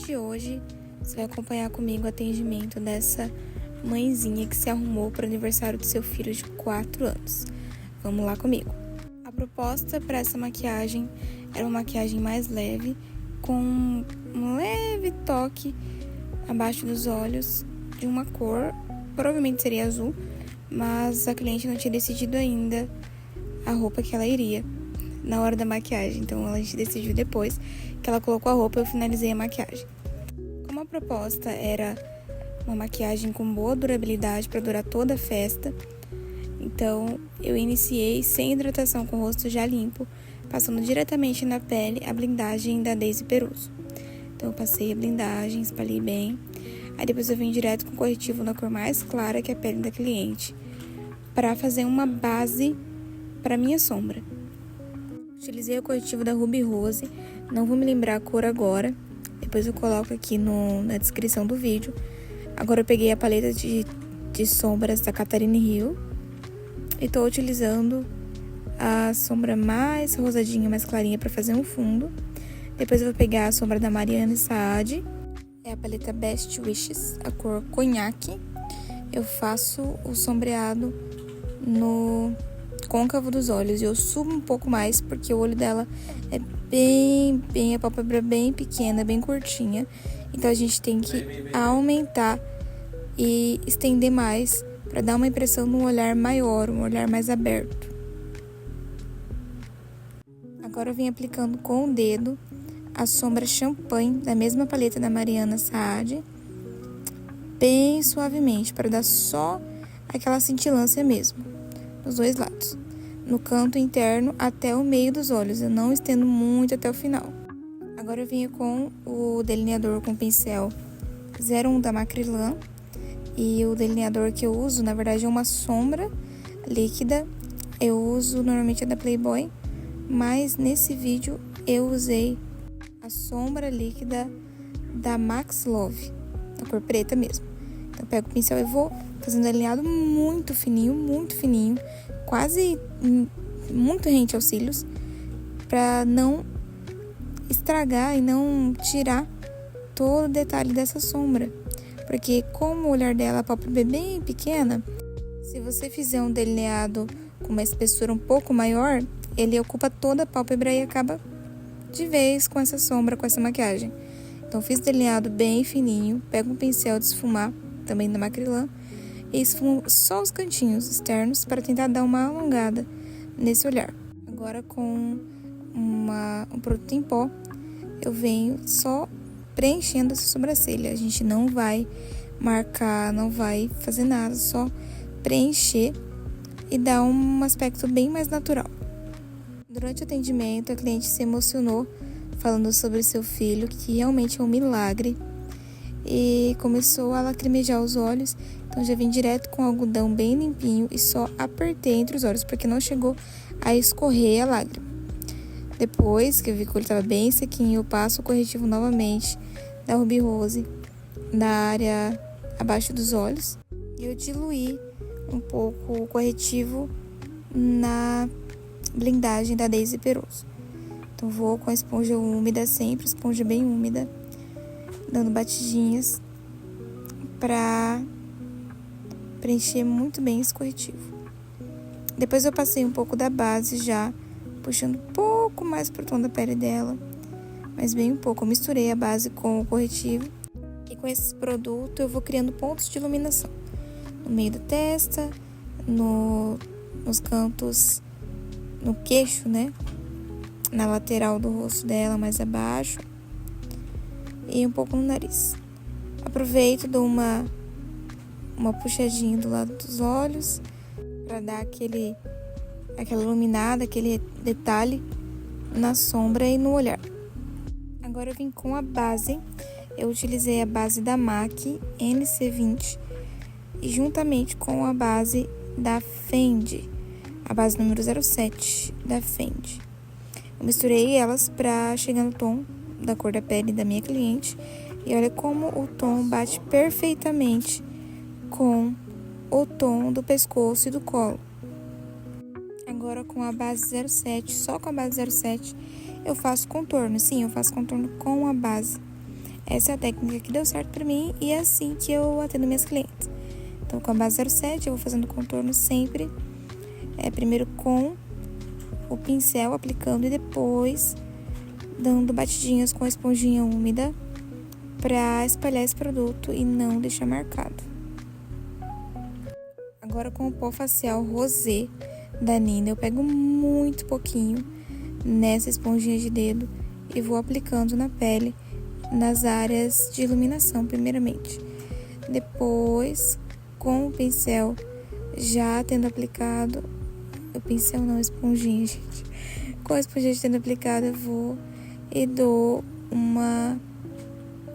de hoje, você vai acompanhar comigo o atendimento dessa mãezinha que se arrumou para o aniversário do seu filho de 4 anos. Vamos lá comigo. A proposta para essa maquiagem era uma maquiagem mais leve, com um leve toque abaixo dos olhos de uma cor, provavelmente seria azul, mas a cliente não tinha decidido ainda a roupa que ela iria na hora da maquiagem, então a gente decidiu depois que ela colocou a roupa, eu finalizei a maquiagem. Como a proposta era uma maquiagem com boa durabilidade para durar toda a festa, então eu iniciei sem hidratação com o rosto já limpo, passando diretamente na pele a blindagem da Daisy Peruso. Então eu passei a blindagem, espalhei bem, aí depois eu vim direto com corretivo na cor mais clara que a pele da cliente, para fazer uma base para minha sombra. Utilizei o corretivo da Ruby Rose, não vou me lembrar a cor agora, depois eu coloco aqui na descrição do vídeo. Agora eu peguei a paleta de sombras da Catarina Hill e estou utilizando a sombra mais rosadinha, mais clarinha para fazer um fundo. Depois eu vou pegar a sombra da Mariana Saad, é a paleta Best Wishes, a cor conhaque. Eu faço o sombreado no côncavo dos olhos e eu subo um pouco mais porque o olho dela é bem, a pálpebra bem pequena, bem curtinha. Então a gente tem que aumentar e estender mais para dar uma impressão de um olhar maior, um olhar mais aberto. Agora eu vim aplicando com o dedo a sombra champanhe da mesma paleta da Mariana Saad, bem suavemente, para dar só aquela cintilância mesmo, nos dois lados, no canto interno até o meio dos olhos, eu não estendo muito até o final. Agora eu venho com o delineador com pincel 01 da Macrylan, e o delineador que eu uso, na verdade, é uma sombra líquida. Eu uso normalmente a da Playboy, mas nesse vídeo eu usei a sombra líquida da Max Love, a cor preta mesmo. Então eu pego o pincel e vou fazendo delineado muito fininho, quase muito rente aos cílios, para não estragar e não tirar todo o detalhe dessa sombra. Porque como o olhar dela, a pálpebra é bem pequena, se você fizer um delineado com uma espessura um pouco maior, ele ocupa toda a pálpebra e acaba de vez com essa sombra, com essa maquiagem. Então fiz delineado bem fininho, pego um pincel de esfumar, também da Macrylan, e esfumo só os cantinhos externos para tentar dar uma alongada nesse olhar. Agora com um produto em pó, eu venho só preenchendo essa sobrancelha. A gente não vai marcar, não vai fazer nada, só preencher e dar um aspecto bem mais natural. Durante o atendimento, a cliente se emocionou falando sobre seu filho, que realmente é um milagre, e começou a lacrimejar os olhos. Então já vim direto com algodão bem limpinho e só apertei entre os olhos, porque não chegou a escorrer a lágrima. Depois que eu vi que ele estava bem sequinho, eu passo o corretivo novamente da Ruby Rose na área abaixo dos olhos. E eu diluí um pouco o corretivo na blindagem da Daisy Peruso. Então vou com a esponja úmida, sempre esponja bem úmida, dando batidinhas para preencher muito bem esse corretivo. Depois eu passei um pouco da base já, puxando um pouco mais pro tom da pele dela, mas bem um pouco. Eu misturei a base com o corretivo e com esse produto eu vou criando pontos de iluminação no meio da testa, nos cantos, no queixo, né? Na lateral do rosto dela, mais abaixo, e um pouco no nariz. Aproveito, dou uma puxadinha do lado dos olhos para dar aquela iluminada, aquele detalhe na sombra e no olhar. Agora eu vim com a base. Eu utilizei a base da MAC NC20 e juntamente com a base da Fendi, a base número 07 da Fendi. Eu misturei elas para chegar no tom da cor da pele da minha cliente. E olha como o tom bate perfeitamente com o tom do pescoço e do colo. Agora com a base 07, só com a base 07, eu faço contorno. Sim, eu faço contorno com a base. Essa é a técnica que deu certo pra mim e é assim que eu atendo minhas clientes. Então, com a base 07, eu vou fazendo contorno sempre, primeiro com o pincel aplicando e depois dando batidinhas com a esponjinha úmida para espalhar esse produto e não deixar marcado. Agora, com o pó facial rosé da Nina, eu pego muito pouquinho nessa esponjinha de dedo e vou aplicando na pele, nas áreas de iluminação primeiramente. Depois, com o pincel já tendo aplicado, o pincel não, a esponjinha, gente. Com a esponjinha tendo aplicado, eu vou e dou uma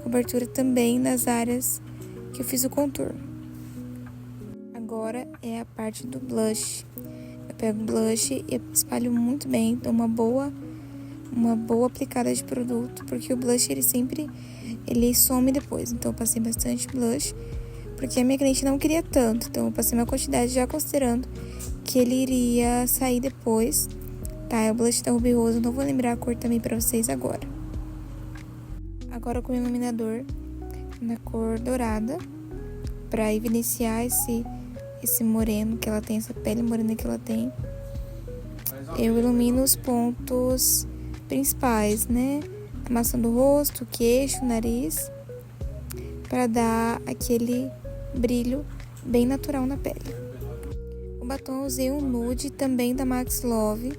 cobertura também nas áreas que eu fiz o contorno. Agora é a parte do blush. Eu pego o blush e espalho muito bem, dou uma boa aplicada de produto, porque o blush ele some depois. Então eu passei bastante blush, porque a minha cliente não queria tanto, então eu passei uma quantidade já considerando que ele iria sair depois, tá? É o blush da Ruby Rose, não vou lembrar a cor também pra vocês agora. Agora com o iluminador na cor dourada, pra evidenciar esse moreno que ela tem, essa pele morena que ela tem, eu ilumino os pontos principais, né? A maçã do rosto, o queixo, o nariz, para dar aquele brilho bem natural na pele. O batom eu usei um nude também da Max Love.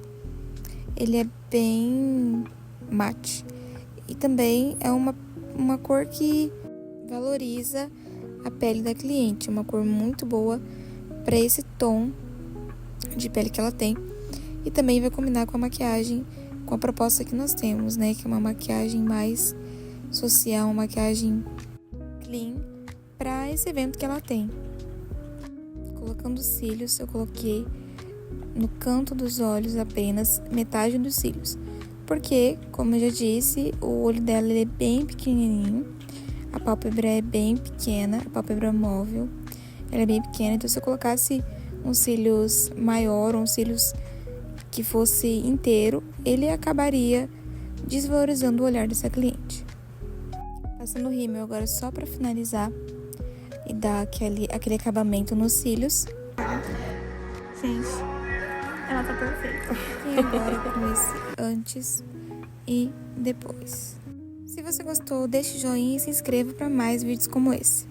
Ele é bem mate e também é uma cor que valoriza a pele da cliente, uma cor muito boa para esse tom de pele que ela tem. E também vai combinar com a maquiagem, com a proposta que nós temos, né? Que é uma maquiagem mais social, uma maquiagem clean para esse evento que ela tem. Colocando os cílios, eu coloquei no canto dos olhos apenas metade dos cílios. Porque, como eu já disse, o olho dela ele é bem pequenininho, a pálpebra é bem pequena, a pálpebra móvel, ela é bem pequena. Então, se eu colocasse uns cílios maior, uns cílios que fosse inteiro, ele acabaria desvalorizando o olhar dessa cliente. Passando o rímel agora só para finalizar e dar aquele acabamento nos cílios. Gente, ela tá perfeita. E agora com esse antes e depois. Se você gostou, deixe o joinha e se inscreva para mais vídeos como esse.